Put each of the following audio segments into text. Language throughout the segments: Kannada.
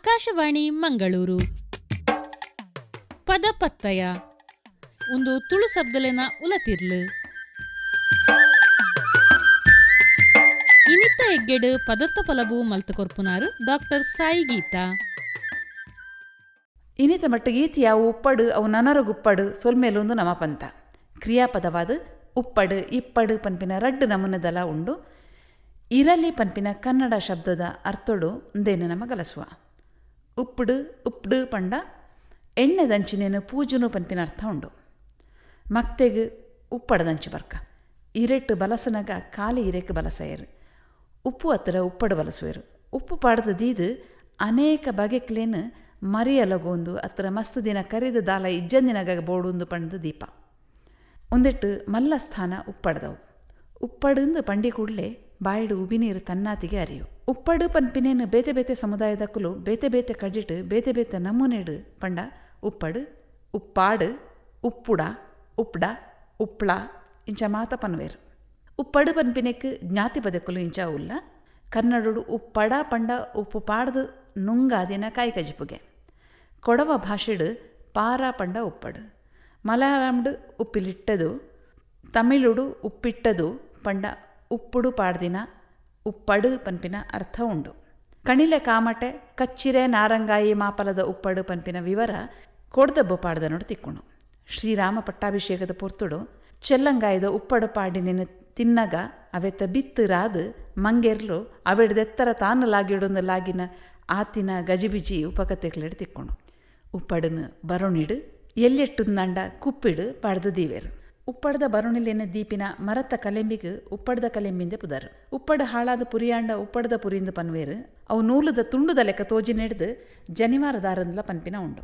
ಆಕಾಶವಾಣಿ ಮಂಗಳೂರು. ಪದಪತ್ತಯ ಒಂದು ತುಳು ಶಬ್ದಲೆನ ಉಲತಿರ್ಲು ಇನಿತ್ತ ಎಗ್ಗೆಡು ಪದತ್ತ ಪಲಬು ಮಲ್ತು ಕೊರ್ಪುನಾರು ಡಾಕ್ಟರ್ ಸಾಯಿ ಗೀತಾ. ಇನಿತ ಮಟ್ಟ ಗೀತಿಯ ಉಪ್ಪಡು ಅವು ನನರಗುಪ್ಪಡು ಸೊಲ್ಮೇಲೊಂದು ನಮ ಪಂತ ಕ್ರಿಯಾಪದವಾದ ಉಪ್ಪಡು ಇಪ್ಪಡು ಪನ್ಪಿನ ರಡ್ಡು ನಮೂನದಲ ಉಂಡು. ಇರಲಿ ಪನ್ಪಿನ ಕನ್ನಡ ಶಬ್ದದ ಅರ್ಥೊಡು ಒಂದೇನು ನಮ ಗಲಸುವ. ಉಪ್ಪುಡು ಉಪ್ಡು ಪಂಡ ಎಣ್ಣೆದಂಚಿನೇನು ಪೂಜನು ಪನ್ಪಿನ ಅರ್ಥ ಉಂಡು. ಮಕ್ತೆಗ್ ಉಪ್ಪಡದಂಚು ಬರ್ಕ ಇರೆಟ್ಟು ಬಲಸನಗ ಕಾಲಿ ಇರೆಕ್ ಬಲಸೆಯರು. ಉಪ್ಪು ಹತ್ತಿರ ಉಪ್ಪಡು ಬಲಸುವೆರು. ಉಪ್ಪು ಪಾಡದ ದೀದು ಅನೇಕ ಬಗೆಕ್ಲೇನು ಮರಿಯಲಗೊಂದು ಹತ್ತಿರ ಮಸ್ತ್ ದಿನ ಕರಿದ ದಾಲ ಇಜ್ಜಂದಿನಗ ಬೋಡುಂದು ಪಂಡ್ದು ದೀಪ ಒಂದೆಟ್ಟು ಮಲ್ಲ ಸ್ಥಾನ ಉಪ್ಪಡ್ದವು. ಉಪ್ಪಡುಂದು ಪಂಡಿ ಕೂಡಲೇ ಬಾಯಿಡು ಉಬಿನೀರು ತನ್ನಾತಿಗೆ ಅರಿಯು. ಉಪ್ಪಡು ಪನ್ಪಿನೇನು ಬೇತೆ ಬೇತೆ ಸಮುದಾಯದಕ್ಕಲು ಬೇತೆ ಬೇತೆ ಕಡಿಟ್ಟು ಬೇತೆ ಬೇತೆ ನಮೂನೆಡು ಪಂಡ ಉಪ್ಪಡು ಉಪ್ಪಾಡು ಉಪ್ಪುಡ ಉಪ್ಡ ಉಪ್ಳ ಇಂಚ ಮಾತ ಪನ್ವೇರು. ಉಪ್ಪಡು ಪನ್ಪಿನೆಕ್ ಜ್ಞಾತಿ ಪದಕ್ಕಲು ಇಂಚ ಉಲ್ಲ. ಕನ್ನಡಡು ಉಪ್ಪಡ ಪಂಡ ಉಪ್ಪು ಪಾಡ್ದು ನುಂಗಾದಿನ ಕಾಯಿ ಕಜಿಪುಗೆ. ಕೊಡವ ಭಾಷೆಡು ಪಾರ ಪಂಡ ಉಪ್ಪಡು. ಮಲಯಾಳಂಡು ಉಪ್ಪಿಲಿಟ್ಟದು. ತಮಿಳುಡು ಉಪ್ಪಿಟ್ಟದು ಪಂಡ ಉಪ್ಪುಡು ಪಾಡ್ದಿನ ಉಪ್ಪಡು ಪನ್ಪಿನ ಅರ್ಥ ಉಂಡು. ಕಣಿಲೆ ಕಾಮಟೆ ಕಚ್ಚಿರೆ ನಾರಂಗಾಯಿ ಮಾಪಲದ ಉಪ್ಪಡು ಪನ್ಪಿನ ವಿವರ ಕೊಡ್ದಬ್ಬ ಪಾಡ್ದ ನೋಡಿ ತಿಕ್ಕುಣು. ಶ್ರೀರಾಮ ಪಟ್ಟಾಭಿಷೇಕದ ಪೊರ್ತುಡು ಚೆಲ್ಲಂಗಾಯದ ಉಪ್ಪಡು ಪಾಡಿನೇನು ತಿನ್ನಗ ಅವೆತ್ತ ಬಿತ್ತು ರಾದು ಮಂಗೆರ್ಲು ಅವೆಡ್ದೆತ್ತರ ತಾನು ಲಾಗಿಡೊಂದು ಲಾಗಿನ ಆತಿನ ಗಜಿಬಿಜಿ ಉಪಕತೆಗ್ಲೆಡು ತಿಕ್ಕೊಂಡು. ಉಪ್ಪಡನು ಬರೋಣಿಡು ಎಲ್ಲೆಟ್ಟುಂದಂಡ ಕುಪ್ಪಿಡು ಪಾಡ್ದು ದೀವೇರು. ಉಪ್ಪಡದ ಬರೋಣಿಲೇನ ದೀಪಿನ ಮರತ್ತ ಕಲೆಂಬಿಗೆ ಉಪ್ಪಡದ ಕಲೆಂಬಿಂದೆ ಪುದರು. ಉಪ್ಪಡು ಹಾಳಾದ ಪುರಿಯಾಂಡ ಉಪ್ಪಡದ ಪುರಿಯಿಂದ ಪನ್ವೇರು. ಅವು ನೂಲದ ತುಂಡುದ ಲೆಕ್ಕ ತೋಜಿ ನೆಡ್ದು ಜನಿವಾರ ದಾರಂದ್ಲ ಪನ್ಪಿನ ಉಂಡು.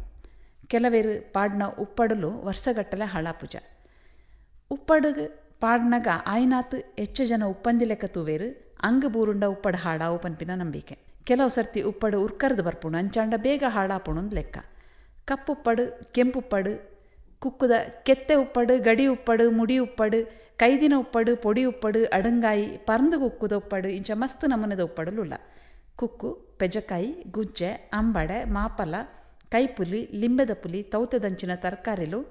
ಕೆಲವೇರು ಪಾಡ್ನ ಉಪ್ಪಡಲು ವರ್ಷಗಟ್ಟಲೆ ಹಾಳಾಪುಜ. ಉಪ್ಪಡುಗೆ ಪಾಡ್ನಾಗ ಆಯ್ನಾತು ಹೆಚ್ಚು ಜನ ಉಪ್ಪಂದಿ ಲೆಕ್ಕ ತೂವೇರು. ಅಂಗ ಬೂರುಂಡ ಉಪ್ಪಡು ಹಾಳಾವು ಪನ್ಪಿನ ನಂಬಿಕೆ. ಕೆಲವು ಸರ್ತಿ ಉಪ್ಪಡು ಉರ್ಕರ್ದು ಬರ್ಪುಣು ಅಂಚಾಂಡ ಬೇಗ ಹಾಳಾಪುಣಂದು ಲೆಕ್ಕ. ಕಪ್ಪುಪ್ಪಡು ಕೆಂಪುಪ್ಪಡು ಕುಕ್ಕುದ ಕೆತ್ತೆ ಉಪ್ಪಡು ಗಡಿ ಉಪ್ಪಡು ಮುಡಿ ಉಪ್ಪಡು ಕೈದಿನ ಉಪ್ಪಡು ಪೊಡಿ ಉಪ್ಪಡು ಅಡಂಗಾಯಿ ಪರಂದು ಕುಕ್ಕುದ ಉಪ್ಪಡು ಇಂಚ ಮಸ್ತ್ ನಮೂನೆದ ಉಪ್ಪಡುಲ್ಲ. ಕುಕ್ಕು ಪೆಜಕಾಯಿ ಗುಜ್ಜೆ ಅಂಬಡೆ ಮಾಪಲ ಕೈಪುಲಿ ಲಿಂಬೆದ ಪುಲಿ ತೌತೆದಂಚಿನ ತರಕಾರಿಲು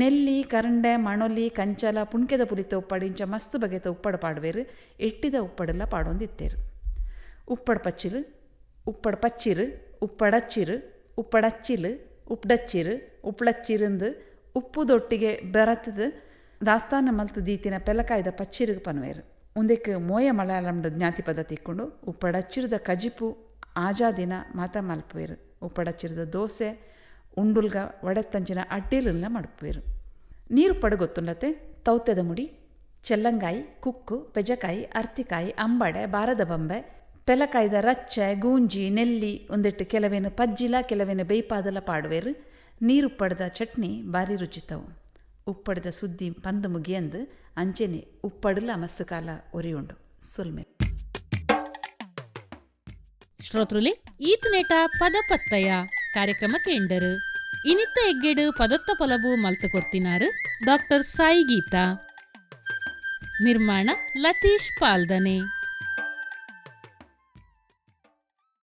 ನೆಲ್ಲಿ ಕರಂಡೆ ಮಣೊಲಿ ಕಂಚಲ ಪುಣ್ಕೆದ ಪುಲಿತ ಉಪ್ಪಡು ಇಂಚ ಮಸ್ತ್ ಬಗೆತ ಉಪ್ಪಡು ಪಾಡುವೇರು. ಎಟ್ಟಿದ ಉಪ್ಪಡೆಲ್ಲ ಪಾಡೊಂದಿತ್ತೇರು. ಉಪ್ಪಡು ಪಚ್ಚಿರು ಉಪ್ಪಡು ಪಚ್ಚಿರು ಉಪ್ಪಡಚ್ಚಿರು ಉಪ್ಪಡಚ್ಚಿಲು ಉಪ್ಡಚ್ಚಿರು ಉಪ್ಳಚ್ಚಿರಂದು ಉಪ್ಪುದೊಟ್ಟಿಗೆ ಬೆರತದು ದಾಸ್ತಾನ ಮಲ್ತು ದೀತಿನ ಪೆಲಕಾಯ್ದ ಪಚ್ಚಿರಿಗೆ ಪನ್ವೇರು. ಒಂದಕ್ಕೆ ಮೋಯ ಮಲಯಾಳಂಡ ಜ್ಞಾತಿ ಪದ ತಿಕ್ಕೊಂಡು ಉಪ್ಪಡಚ್ಚಿರದ ಕಜಿಪು ಆಜಾದಿನ ಮಾತ ಮಲ್ಪುವೇರು. ಉಪ್ಪಡಚ್ಚಿರದ ದೋಸೆ ಉಂಡುಲ್ಗ ಒಡೆತ್ತಂಚಿನ ಅಡ್ಡಿಲನ್ನ ಮಡುಪುವೇರು. ನೀರು ಪಡು ಗೊತ್ತುಂಡತೆ ತೌತೆದ ಮುಡಿ ಚೆಲ್ಲಂಗಾಯಿ ಕುಕ್ಕು ಪೆಜಕಾಯಿ ಅರ್ತಿಕಾಯಿ ಅಂಬಡೆ ಬಾರದ ಬಂಬೆ ಪೆಲಕಾಯ್ದ ರಚ್ಚೆ ಗೂಂಜಿ ನೆಲ್ಲಿ ಒಂದೆಟ್ಟು ಕೆಲವೇನು ಪಜ್ಜಿಲ ಕೆಲವೇನು ಬೇಯ್ಪಾದಲ ಪಾಡುವೇರು. ನೀರು ಪಡೆದ ಚಟ್ನಿ ಭಾರಿ ರುಚಿತವು. ಉಪ್ಪಡದ ಸುದ್ದಿ ಪಂದು ಮುಗಿಯಂದು ಅಂಚೆನೆ ಉಪ್ಪಡಲ ಮಸ್ಸು ಕಾಲ ಒರಿಯುಂಡು ಸೊಲ್ಮೆ. ಶ್ರೋತೃಲಿ ಈತನೇಟ ಪದಪತ್ತಯ ಕಾರ್ಯಕ್ರಮ ಕೇಂಡರು. ಇನಿತ್ತ ಎಗ್ಗೆಡು ಪದತ್ತ ಪೊಲಬು ಮಲ್ತು ಕೊರ್ತಿನಾರು ಡಾಕ್ಟರ್ ಸಾಯಿ ಗೀತಾ. ನಿರ್ಮಾಣ ಲತೀಶ್ ಪಾಲ್ದನೆ.